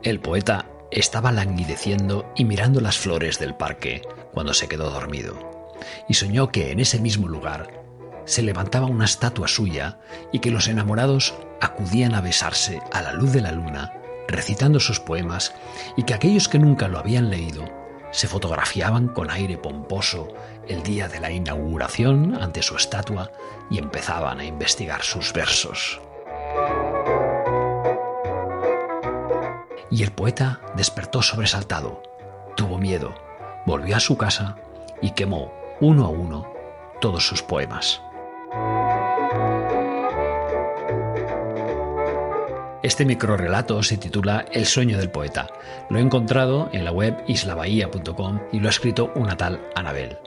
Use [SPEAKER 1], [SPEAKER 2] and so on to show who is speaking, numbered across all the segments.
[SPEAKER 1] El poeta estaba languideciendo y mirando las flores del parque cuando se quedó dormido, y soñó que en ese mismo lugar se levantaba una estatua suya y que los enamorados acudían a besarse a la luz de la luna, recitando sus poemas, y que aquellos que nunca lo habían leído se fotografiaban con aire pomposo el día de la inauguración ante su estatua y empezaban a investigar sus versos. Y el poeta despertó sobresaltado, tuvo miedo, volvió a su casa y quemó uno a uno todos sus poemas. Este microrrelato se titula El sueño del poeta. Lo he encontrado en la web islabahía.com y lo ha escrito una tal Anabel.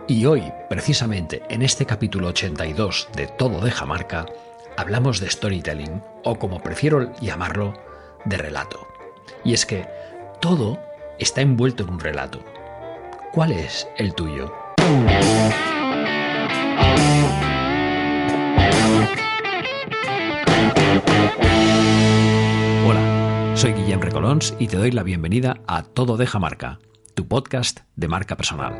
[SPEAKER 1] Y hoy, precisamente en este capítulo 82 de Todo deja marca, hablamos de storytelling, o como prefiero llamarlo, de relato. Y es que todo está envuelto en un relato. ¿Cuál es el tuyo? Hola, soy Guillem Recolons y te doy la bienvenida a Todo deja marca, tu podcast de marca personal.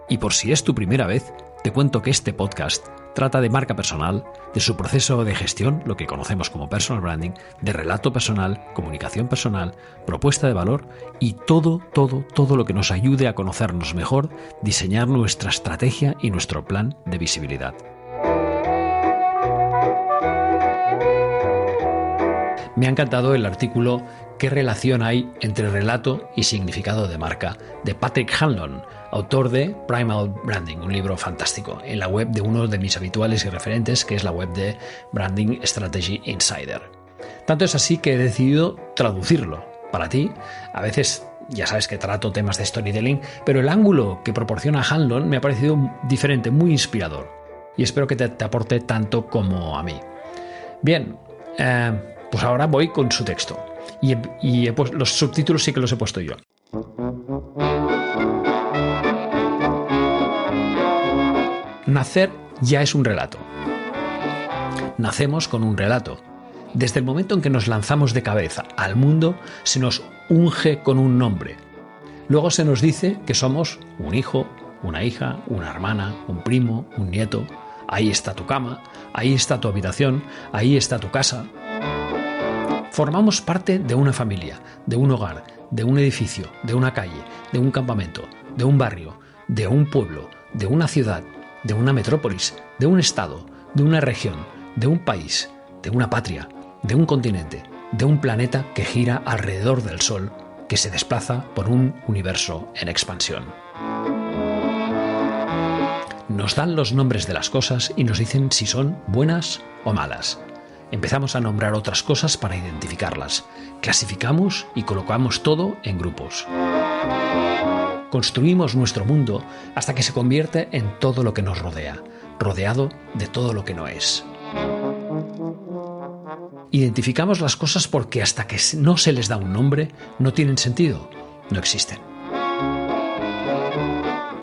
[SPEAKER 1] Y por si es tu primera vez, te cuento que este podcast trata de marca personal, de su proceso de gestión, lo que conocemos como personal branding, de relato personal, comunicación personal, propuesta de valor y todo lo que nos ayude a conocernos mejor, diseñar nuestra estrategia y nuestro plan de visibilidad. Me ha encantado el artículo ¿Qué relación hay entre relato y significado de marca? De Patrick Hanlon, autor de Primal Branding, un libro fantástico, en la web de uno de mis habituales y referentes, que es la web de Branding Strategy Insider. Tanto es así que he decidido traducirlo para ti. A veces ya sabes que trato temas de storytelling, pero el ángulo que proporciona Hanlon me ha parecido diferente, muy inspirador. Y espero que te aporte tanto como a mí. Bien, pues ahora voy con su texto. Y los subtítulos sí que los he puesto yo. Nacer ya es un relato. Nacemos con un relato. Desde el momento en que nos lanzamos de cabeza al mundo, se nos unge con un nombre. Luego se nos dice que somos un hijo, una hija, una hermana, un primo, un nieto. Ahí está tu cama, ahí está tu habitación, ahí está tu casa. Formamos parte de una familia, de un hogar, de un edificio, de una calle, de un campamento, de un barrio, de un pueblo, de una ciudad, de una metrópolis, de un estado, de una región, de un país, de una patria, de un continente, de un planeta que gira alrededor del Sol, que se desplaza por un universo en expansión. Nos dan los nombres de las cosas y nos dicen si son buenas o malas. Empezamos a nombrar otras cosas para identificarlas. Clasificamos y colocamos todo en grupos. Construimos nuestro mundo hasta que se convierte en todo lo que nos rodea, rodeado de todo lo que no es. Identificamos las cosas porque hasta que no se les da un nombre, no tienen sentido, no existen.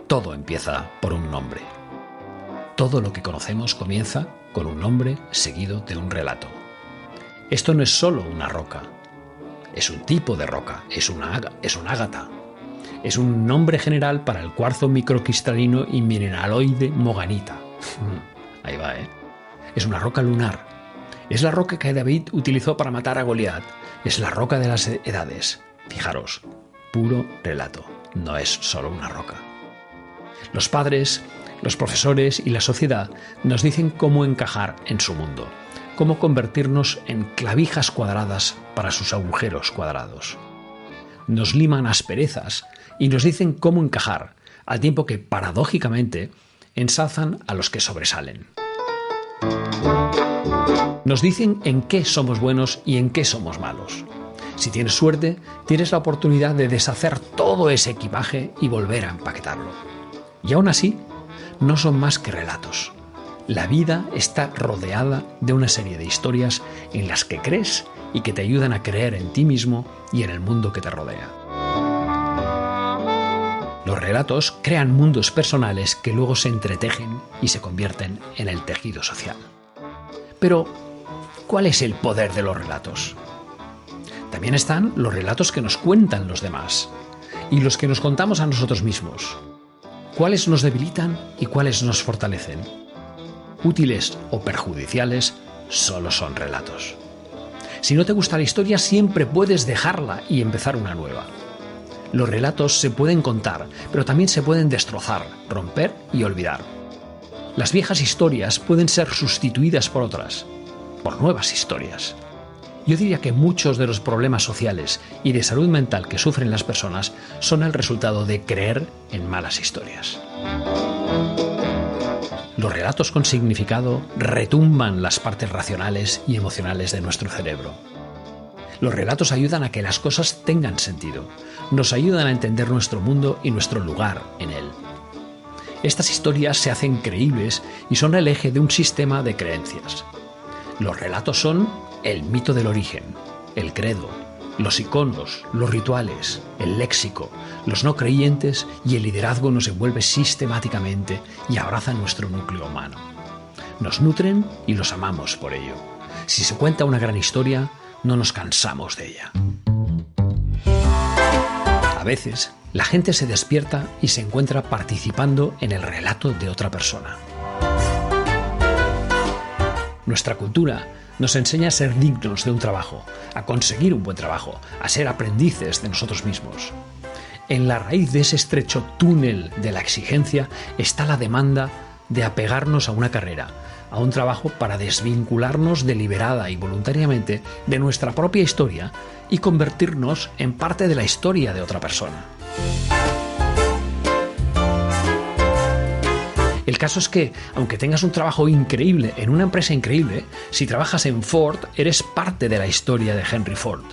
[SPEAKER 1] Todo empieza por un nombre. Todo lo que conocemos comienza con un nombre seguido de un relato. Esto no es solo una roca, es un tipo de roca, es un ágata. Es un nombre general para el cuarzo microcristalino y mineraloide moganita. Ahí va, ¿eh? Es una roca lunar. Es la roca que David utilizó para matar a Goliat. Es la roca de las edades. Fijaros, puro relato, no es solo una roca. Los padres, los profesores y la sociedad nos dicen cómo encajar en su mundo, cómo convertirnos en clavijas cuadradas para sus agujeros cuadrados. Nos liman asperezas y nos dicen cómo encajar, al tiempo que, paradójicamente, ensalzan a los que sobresalen. Nos dicen en qué somos buenos y en qué somos malos. Si tienes suerte, tienes la oportunidad de deshacer todo ese equipaje y volver a empaquetarlo. Y aún así, no son más que relatos. La vida está rodeada de una serie de historias en las que crees y que te ayudan a creer en ti mismo y en el mundo que te rodea. Los relatos crean mundos personales que luego se entretejen y se convierten en el tejido social. Pero, cuál es el poder de los relatos? También están los relatos que nos cuentan los demás y los que nos contamos a nosotros mismos. ¿Cuáles nos debilitan y cuáles nos fortalecen? Útiles o perjudiciales, solo son relatos. Si no te gusta la historia, siempre puedes dejarla y empezar una nueva. Los relatos se pueden contar, pero también se pueden destrozar, romper y olvidar. Las viejas historias pueden ser sustituidas por otras, por nuevas historias. Yo diría que muchos de los problemas sociales y de salud mental que sufren las personas son el resultado de creer en malas historias. Los relatos con significado retumban las partes racionales y emocionales de nuestro cerebro. Los relatos ayudan a que las cosas tengan sentido, nos ayudan a entender nuestro mundo y nuestro lugar en él. Estas historias se hacen creíbles y son el eje de un sistema de creencias. Los relatos son el mito del origen, el credo, los iconos, los rituales, el léxico, los no creyentes y el liderazgo nos envuelve sistemáticamente y abraza nuestro núcleo humano. Nos nutren y los amamos por ello. Si se cuenta una gran historia, no nos cansamos de ella. A veces, la gente se despierta y se encuentra participando en el relato de otra persona. Nuestra cultura nos enseña a ser dignos de un trabajo, a conseguir un buen trabajo, a ser aprendices de nosotros mismos. En la raíz de ese estrecho túnel de la exigencia está la demanda de apegarnos a una carrera, a un trabajo para desvincularnos deliberada y voluntariamente de nuestra propia historia y convertirnos en parte de la historia de otra persona. El caso es que, aunque tengas un trabajo increíble en una empresa increíble, si trabajas en Ford, eres parte de la historia de Henry Ford.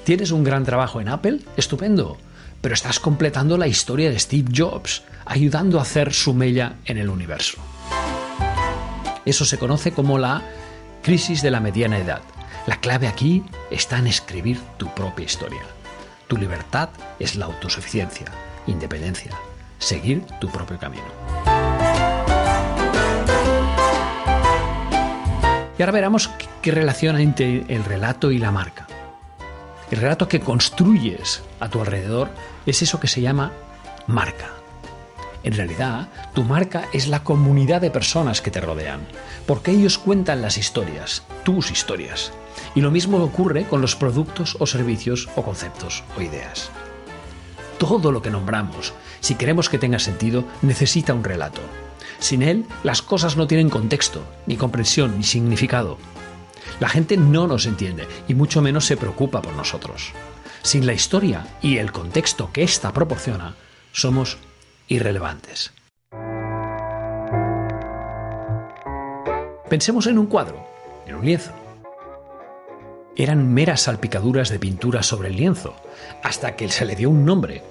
[SPEAKER 1] ¿Tienes un gran trabajo en Apple? Estupendo, pero estás completando la historia de Steve Jobs, ayudando a hacer su mella en el universo. Eso se conoce como la crisis de la mediana edad. La clave aquí está en escribir tu propia historia. Tu libertad es la autosuficiencia, independencia, seguir tu propio camino. Y ahora veremos qué relación hay entre el relato y la marca. El relato que construyes a tu alrededor es eso que se llama marca. En realidad, tu marca es la comunidad de personas que te rodean, porque ellos cuentan las historias, tus historias. Y lo mismo ocurre con los productos o servicios o conceptos o ideas. Todo lo que nombramos, si queremos que tenga sentido, necesita un relato. Sin él, las cosas no tienen contexto, ni comprensión, ni significado. La gente no nos entiende y mucho menos se preocupa por nosotros. Sin la historia y el contexto que ésta proporciona, somos irrelevantes. Pensemos en un cuadro, en un lienzo. Eran meras salpicaduras de pintura sobre el lienzo, hasta que se le dio un nombre: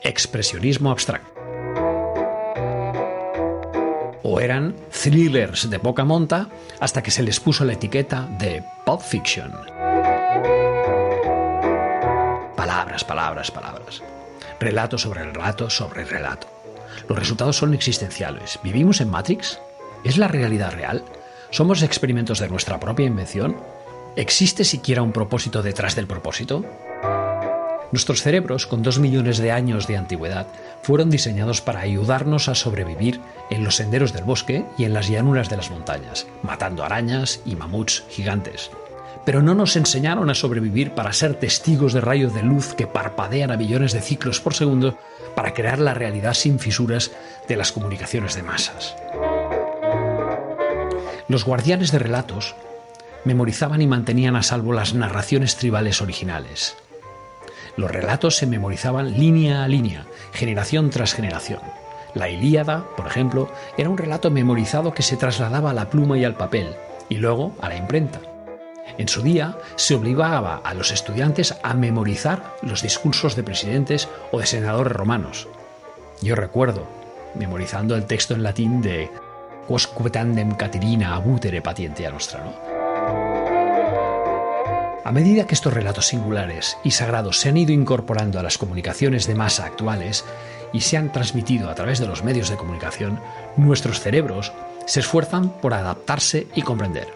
[SPEAKER 1] expresionismo abstracto. O eran thrillers de poca monta hasta que se les puso la etiqueta de Pulp Fiction. Palabras, palabras, palabras. Relato sobre relato sobre relato. Los resultados son existenciales. ¿Vivimos en Matrix? ¿Es la realidad real? ¿Somos experimentos de nuestra propia invención? ¿Existe siquiera un propósito detrás del propósito? Nuestros cerebros, con 2 millones de años de antigüedad, fueron diseñados para ayudarnos a sobrevivir en los senderos del bosque y en las llanuras de las montañas, matando arañas y mamuts gigantes. Pero no nos enseñaron a sobrevivir para ser testigos de rayos de luz que parpadean a millones de ciclos por segundo para crear la realidad sin fisuras de las comunicaciones de masas. Los guardianes de relatos memorizaban y mantenían a salvo las narraciones tribales originales. Los relatos se memorizaban línea a línea, generación tras generación. La Ilíada, por ejemplo, era un relato memorizado que se trasladaba a la pluma y al papel, y luego a la imprenta. En su día, se obligaba a los estudiantes a memorizar los discursos de presidentes o de senadores romanos. Yo recuerdo memorizando el texto en latín de «Quosque tandem Catilina abutere patientia nostra», ¿no? A medida que estos relatos singulares y sagrados se han ido incorporando a las comunicaciones de masa actuales y se han transmitido a través de los medios de comunicación, nuestros cerebros se esfuerzan por adaptarse y comprender.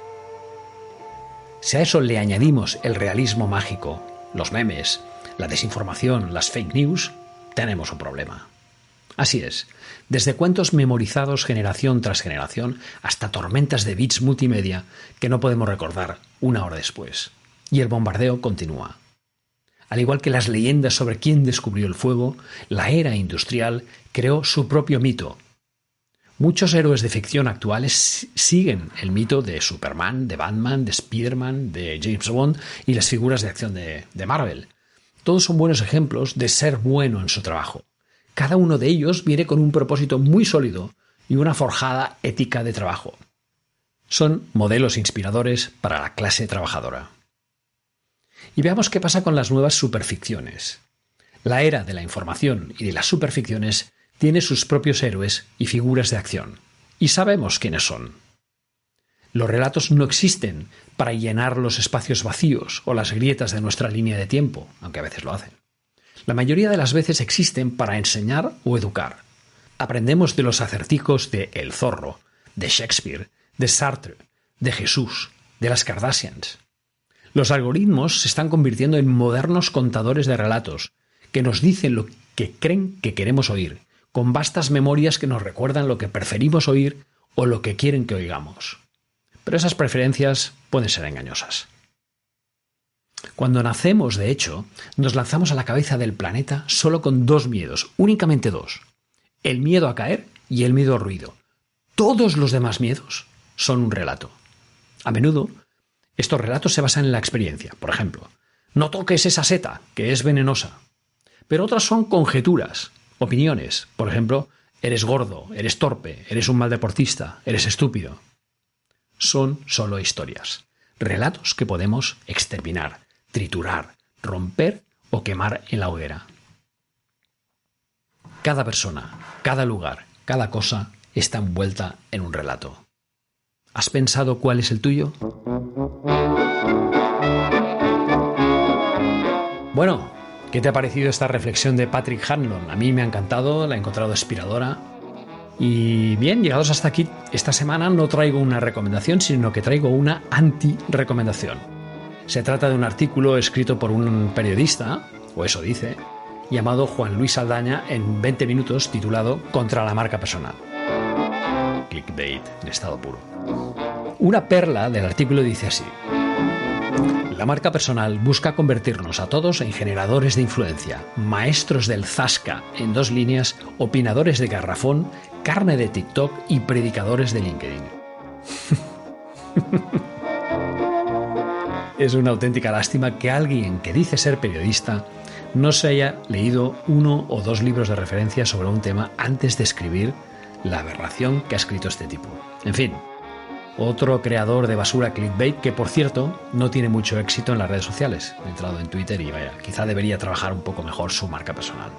[SPEAKER 1] Si a eso le añadimos el realismo mágico, los memes, la desinformación, las fake news, tenemos un problema. Así es, desde cuentos memorizados generación tras generación hasta tormentas de bits multimedia que no podemos recordar una hora después. Y el bombardeo continúa. Al igual que las leyendas sobre quién descubrió el fuego, la era industrial creó su propio mito. Muchos héroes de ficción actuales siguen el mito de Superman, de Batman, de Spider-Man, de James Bond y las figuras de acción de Marvel. Todos son buenos ejemplos de ser bueno en su trabajo. Cada uno de ellos viene con un propósito muy sólido y una forjada ética de trabajo. Son modelos inspiradores para la clase trabajadora. Y veamos qué pasa con las nuevas superficciones. La era de la información y de las superficciones tiene sus propios héroes y figuras de acción. Y sabemos quiénes son. Los relatos no existen para llenar los espacios vacíos o las grietas de nuestra línea de tiempo, aunque a veces lo hacen. La mayoría de las veces existen para enseñar o educar. Aprendemos de los acertijos de El Zorro, de Shakespeare, de Sartre, de Jesús, de las Kardashians. Los algoritmos se están convirtiendo en modernos contadores de relatos que nos dicen lo que creen que queremos oír, con vastas memorias que nos recuerdan lo que preferimos oír o lo que quieren que oigamos. Pero esas preferencias pueden ser engañosas. Cuando nacemos, de hecho, nos lanzamos a la cabeza del planeta solo con dos miedos, únicamente dos. El miedo a caer y el miedo al ruido. Todos los demás miedos son un relato. A menudo, estos relatos se basan en la experiencia. Por ejemplo, no toques esa seta, que es venenosa. Pero otras son conjeturas, opiniones. Por ejemplo, eres gordo, eres torpe, eres un mal deportista, eres estúpido. Son solo historias. Relatos que podemos exterminar, triturar, romper o quemar en la hoguera. Cada persona, cada lugar, cada cosa está envuelta en un relato. ¿Has pensado cuál es el tuyo? Bueno, ¿qué te ha parecido esta reflexión de Patrick Hanlon? A mí me ha encantado, la he encontrado inspiradora. Y bien, llegados hasta aquí, esta semana no traigo una recomendación, sino que traigo una anti-recomendación. Se trata de un artículo escrito por un periodista, o eso dice, llamado Juan Luis Saldaña en 20 minutos, titulado Contra la marca personal. Clickbait en estado puro. Una perla del artículo dice así: la marca personal busca convertirnos a todos en generadores de influencia, maestros del zasca en 2 líneas, opinadores de garrafón, carne de TikTok y predicadores de LinkedIn. Es una auténtica lástima que alguien que dice ser periodista no se haya leído 1 o 2 libros de referencia sobre un tema antes de escribir la aberración que ha escrito este tipo. En fin, otro creador de basura clickbait que, por cierto, no tiene mucho éxito en las redes sociales. He entrado en Twitter y vaya, quizá debería trabajar un poco mejor su marca personal.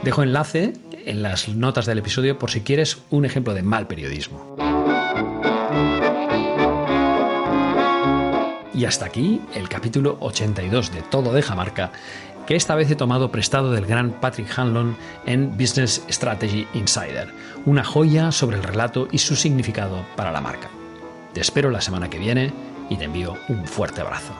[SPEAKER 1] Dejo enlace en las notas del episodio por si quieres un ejemplo de mal periodismo. Y hasta aquí el capítulo 82 de Todo deja marca, que esta vez he tomado prestado del gran Patrick Hanlon en Business Strategy Insider, una joya sobre el relato y su significado para la marca. Te espero la semana que viene y te envío un fuerte abrazo.